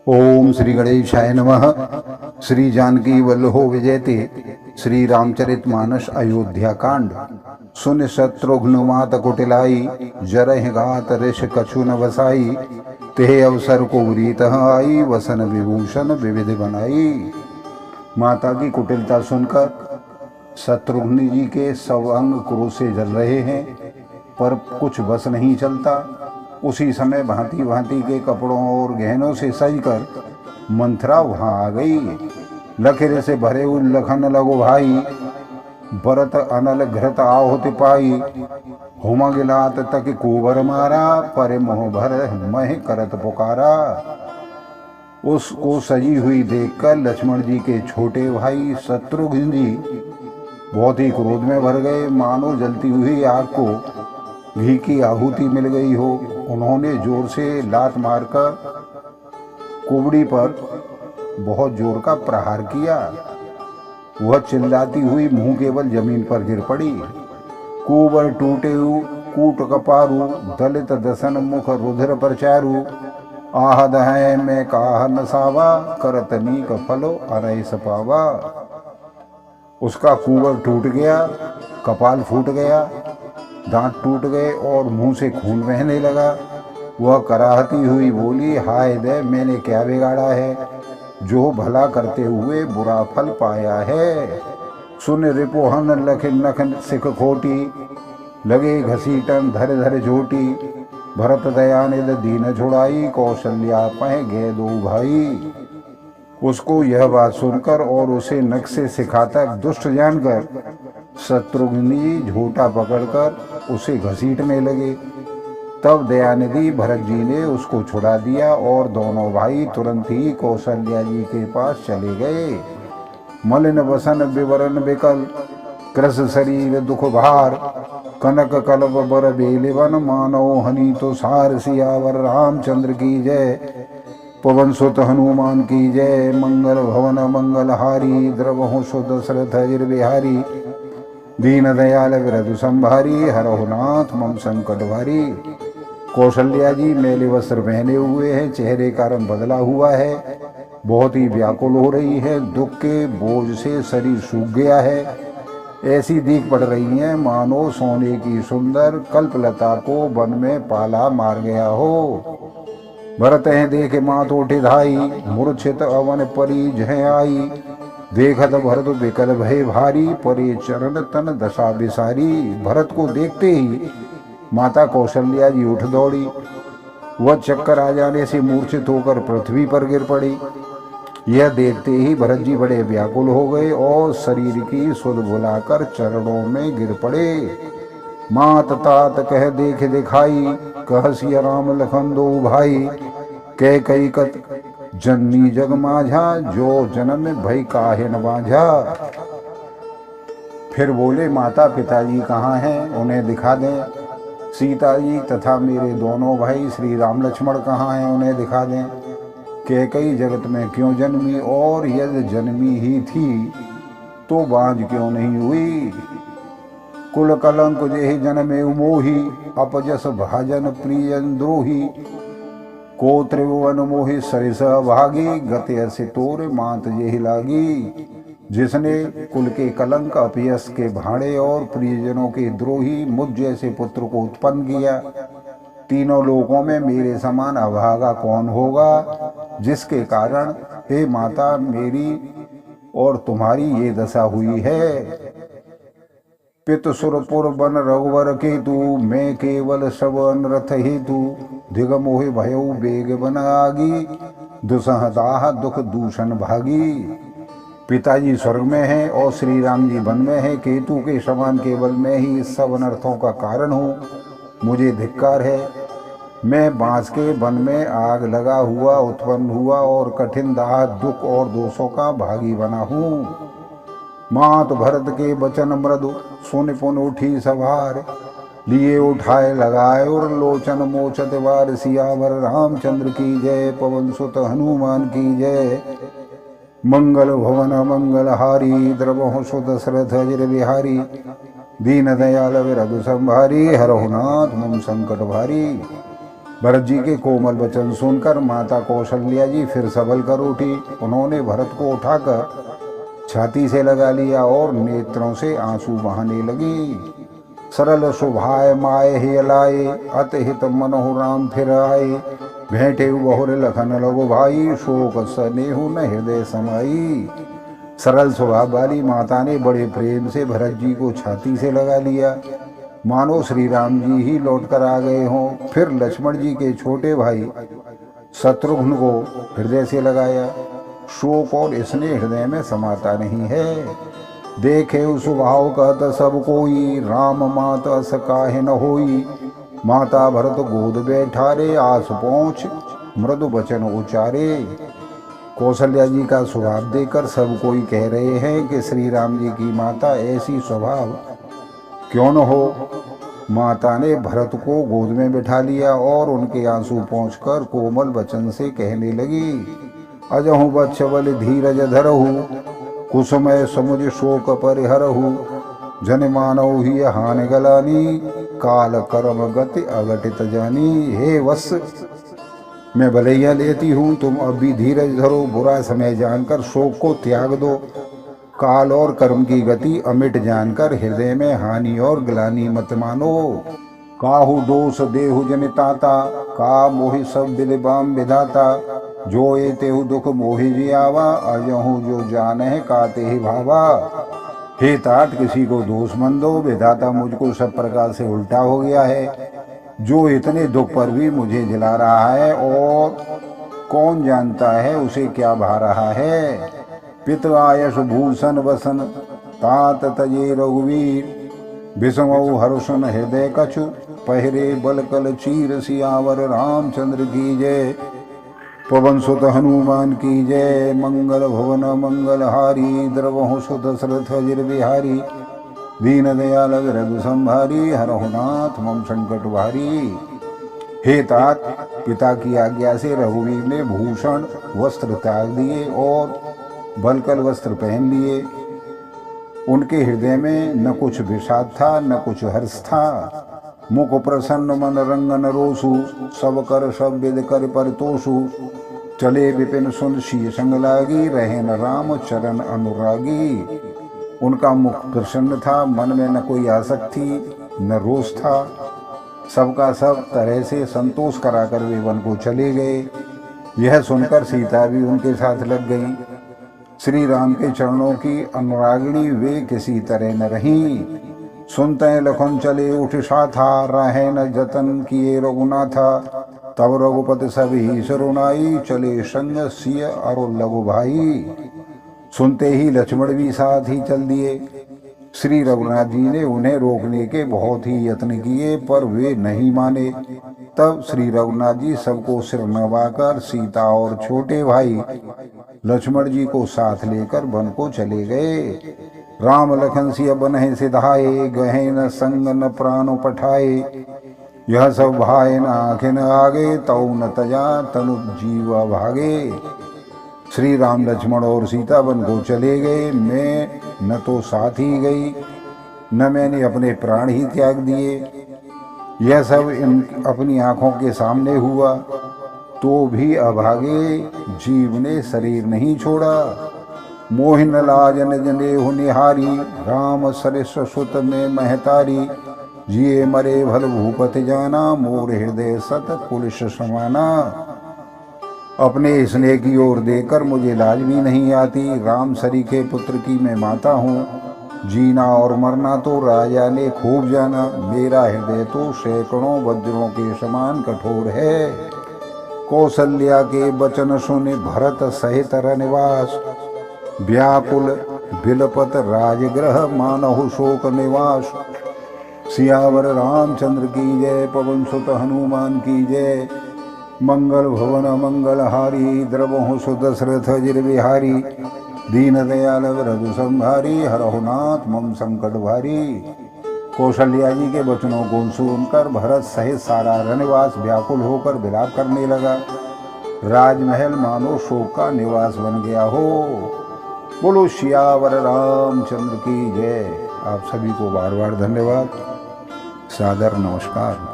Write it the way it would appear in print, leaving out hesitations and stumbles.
ओम श्री गणेशाय नमः। श्री जानकी वल्लभो विजयते। श्री रामचरित मानस अयोध्या कांड। सुन शत्रुघ्न मात कुटिलाई, जरहि गात ऋष कछु न बसाई। तेह अवसर को रीत आई, वसन विभूषण विविध बनाई। माता की कुटिलता सुनकर शत्रुघ्न जी के सब अंग क्रोध से जल रहे हैं, पर कुछ बस नहीं चलता। उसी समय भांति भांति के कपड़ों और गहनों से सजकर मंथरा वहां आ गई। लखेरे से भरे हुए लखन लगो भाई, भरत अनल घृत आहुति पाई। होमा गिलात तक कुबर मारा, परे मोह भर मह करत पुकारा। उसको सजी हुई देखकर लक्ष्मण जी के छोटे भाई शत्रुघ्न जी बहुत ही क्रोध में भर गए, मानो जलती हुई आग को घी की आहुति मिल गई हो। उन्होंने जोर से लात मारकर कुबड़ी पर बहुत जोर का प्रहार किया। वह चिल्लाती हुई मुंह केवल जमीन पर गिर पड़ी। कुबर टूटे कूट कपारू, दलित दसन मुख रुधिर पर चारू। आहद है मैं काह नसावा, करतनी का फलो अरय सपावा। उसका कुबर टूट गया, कपाल फूट गया, दांत टूट गए और मुंह से खून बहने लगा। वह कराहती हुई बोली, हाय दे, मैंने क्या बिगाड़ा है जो भला करते हुए बुरा फल पाया है। सुन रिपोहन लखन नखन सिख खोटी, लगे घसीटन धर धर झोटी। भरत दयानिध दीन छुड़ाई, कौशल्या पह गे दो भाई। उसको यह बात सुनकर और उसे नख से सिखाता दुष्ट जानकर शत्रुघ्न जी झोटा पकड़कर उसे घसीटने लगे। तब दयानिधि भरत जी ने उसको छुड़ा दिया और दोनों भाई तुरंत ही कौशल्या जी के पास चले गए। मलिन वसन विवरण विकल, कृस शरीर दुख भार। कनक कलब बर बेलिवन, मानव हनी तो सार। सियावर रामचंद्र की जय, पवन सुत हनुमान की जय। मंगल भवन मंगलहारी, द्रवहु सुत दशरथ अजिर बिहारी। दीन दयाल विरधु संभारी, हरहु नाथ मम संकट भारी। कौशल्या जी मेले वस्त्र पहने हुए हैं, चेहरे का रंग बदला हुआ है, बहुत ही व्याकुल हो रही है। दुख के बोझ से शरीर सूख गया है, ऐसी दीख पड़ रही है मानो सोने की सुंदर कल्पलता को वन में पाला मार गया हो। भरत हैं देखे मात उठे धाई, मूर्छित अवन परी जह आई। देखत भरत विकल भय भारी, परे चरण तन दशा बिसारी। भरत को देखते ही माता कौशल्या जी उठ दौड़ी। वह चक्कर आ जाने से मूर्छित होकर पृथ्वी पर गिर पड़ी। यह देखते ही भरत जी बड़े व्याकुल हो गए और शरीर की सुध भुलाकर चरणों में गिर पड़े। मात तात कह देख दिखाई, कह सिया राम लखन दो भाई। कह कई कत जननी जग माझा, जो जन्म भई काहे न बाझा। फिर बोले, माता पिताजी कहाँ हैं, उन्हें दिखा दें। सीता जी तथा मेरे दोनों भाई श्री राम लक्ष्मण कहाँ हैं, उन्हें दिखा दें। कैकई जगत में क्यों जन्मी, और यदि जन्मी ही थी तो बाँझ क्यों नहीं हुई। कुल कलंक जेहि जन्मे मोही, अपजस भाजन प्रियन द्रोही। को त्रिभुवन मोहि सरिस भागी, गति से तोर मात जेहि लागी। जिसने कुल के कलंक अपयस के भाड़े और प्रियजनों के द्रोही मुझ जैसे पुत्र को उत्पन्न किया, तीनों लोकों में मेरे समान अभागा कौन होगा, जिसके कारण हे माता मेरी और तुम्हारी ये दशा हुई है। पित सुरपुर बन रघुवर केतु, मैं केवल सब अनरथ हेतु। दिग मोहि भयो बेग बन आगी, दुसह दाह दुख दूषण भागी। पिताजी स्वर्ग में हैं और श्री राम जी वन में हैं। केतु के समान केवल मैं ही इस सब अनर्थों का कारण हूँ, मुझे धिक्कार है। मैं बांस के वन में आग लगा हुआ उत्पन्न हुआ और कठिन दाह दुख और दोषों का भागी बना हूँ। मात भरत के बचन मृदु, सुन पुन उठी सवार। लिए उठाए लगाए और लोचन मोचत वार। सियावर रामचंद्र की जय, पवन सुत हनुमान की जय। मंगल भवन मंगलहारी, द्रवहु सुत दशरथ अजिर बिहारी। दीन दयाल विरधु संभारी, हरहु नाथ मम संकट भारी। भरत जी के कोमल वचन सुनकर माता कौशल्या जी फिर सबल कर उठी। उन्होंने भरत को उठाकर छाती से लगा लिया और नेत्रों से आंसू बहाने लगी। सरल सुभाय माय हे लाए, अतहित मनोह राम फिर आए। भेंटे बहुर लखन लगो भाई, शोक सनेहु न हृदय समाई। सरल स्वभाव वाली माता ने बड़े प्रेम से भरत जी को छाती से लगा लिया, मानो श्री राम जी ही लौट कर आ गए हों। फिर लक्ष्मण जी के छोटे भाई शत्रुघ्न को हृदय से लगाया। शोक और इसने हृदय में समाता नहीं है। देखे स्वभाव कहत सब कोई, राम मात अस काहे न होई। माता भरत गोद बैठारे, आस पहुँच मृदु वचन उचारे। कौशल्या जी का स्वभाव देखकर सब कोई कह रहे हैं कि श्री राम जी की माता ऐसी स्वभाव क्यों न हो। माता ने भरत को गोद में बिठा लिया और उनके आंसू पहुँचकर कोमल वचन से कहने लगी। अजहु बच्छबल धीरज धरहु, कुसुमय समुझ शोक परिहरहु। जन मानव ही हानि गलानी, काल कर्म गति अघटित जानी। हे वत्स, मैं भलैया लेती हूँ, तुम अब भी धीरज धरो। बुरा समय जानकर शोक को त्याग दो। काल और कर्म की गति अमिट जानकर हृदय में हानि और ग्लानि मत मानो। काहु दोष देहु जनिताता, का मोहि सब बिलबाम विधाता। जो ये तेहु दुख मोहि जियावा, अजहु जो जाने काते ही भावा। हे तात, किसी को दोष मत दो, विधाता मुझको सब प्रकार से उल्टा हो गया है। जो इतने दुख पर भी मुझे जिला रहा है, और कौन जानता है उसे क्या भा रहा है। पित आयस भूषण वसन, तात तजे रघुवीर। विषमऊ हर्षण हृदय कछु, पहरे बल कल चीर। सियावर रामचंद्र की जय, पवन सुत हनुमान की जय। मंगल भवन मंगलहारी, द्रवहु सुत दशरथ अजिर बिहारी। दीन दयाल रघु संभारी, हरहु नाथ मम संकट भारी। हे तात, पिता की आज्ञा से रघुवीर ने भूषण वस्त्र त्याग दिए और बलकल वस्त्र पहन लिए। उनके हृदय में न कुछ विषाद था न कुछ हर्ष था। मुख प्रसन्न मन रंगन रोसु, सब कर सब विद कर परितोषु। चले विपिन सुन शीश संग लागी, रहे न राम चरण अनुरागी। उनका मुख प्रसन्न था, मन में न कोई आसक्ति न रोष था। सबका सब तरह से संतोष कराकर वे वन को चले गए। यह सुनकर सीता भी उनके साथ लग गई। श्री राम के चरणों की अनुरागिणी वे किसी तरह न रहीं। सुनते लखन चले उठ साथा, रहे न जतन किए रघुनाथा। तब रघुपति सभी सरुनाई, चले संग सिय अरु लघु भाई। सुनते ही लक्ष्मण भी साथ ही चल दिए। श्री रघुनाथ जी ने उन्हें रोकने के बहुत ही यत्न किए, पर वे नहीं माने। तब श्री रघुनाथ जी सबको सिर नवाकर सीता और छोटे भाई लक्ष्मण जी को साथ लेकर वन को चले गए। राम लखन सिय बन्हे सिधाए, गहे न संग न प्राण पठाए। यह सब भाई न आंखें न आगे, तौ न तजा तनु जीव भागे। श्री राम लक्ष्मण और सीता वन को चले गए। मैं न तो साथ ही गई, न मैंने अपने प्राण ही त्याग दिए। यह सब अपनी आंखों के सामने हुआ, तो भी अभागे जीव ने शरीर नहीं छोड़ा। मोहिन लाजन जनेहु निहारी, राम सरिस सुत में महतारी। जिए मरे भल भूपति जाना, मोर हृदय सत कुलिश समाना। अपने स्नेह की ओर देखकर मुझे लाज भी नहीं आती। राम सरी के पुत्र की मैं माता हूँ। जीना और मरना तो राजा ने खूब जाना। मेरा हृदय तो सैकड़ों वज्रों के समान कठोर है। कौशल्या के वचन सुने भरत सहित रनिवास। व्याकुल बिलपत राजगृह, मानहु शोक निवास। सियावर रामचंद्र की जय, पवन सुत हनुमान की जय। मंगल भवन मंगलहारी, द्रवहु सुत दशरथ अजिर बिहारी। दीन दयाल रघु संभारी, हरहु नाथ मम संकट भारी। कौशल्या जी के वचनों को सुनकर भरत सहित सारा रनिवास व्याकुल होकर विलाप करने लगा। राजमहल मानो शोक का निवास बन गया हो। बोलो सियावर रामचंद्र की जय। आप सभी को बार बार धन्यवाद, सादर नमस्कार।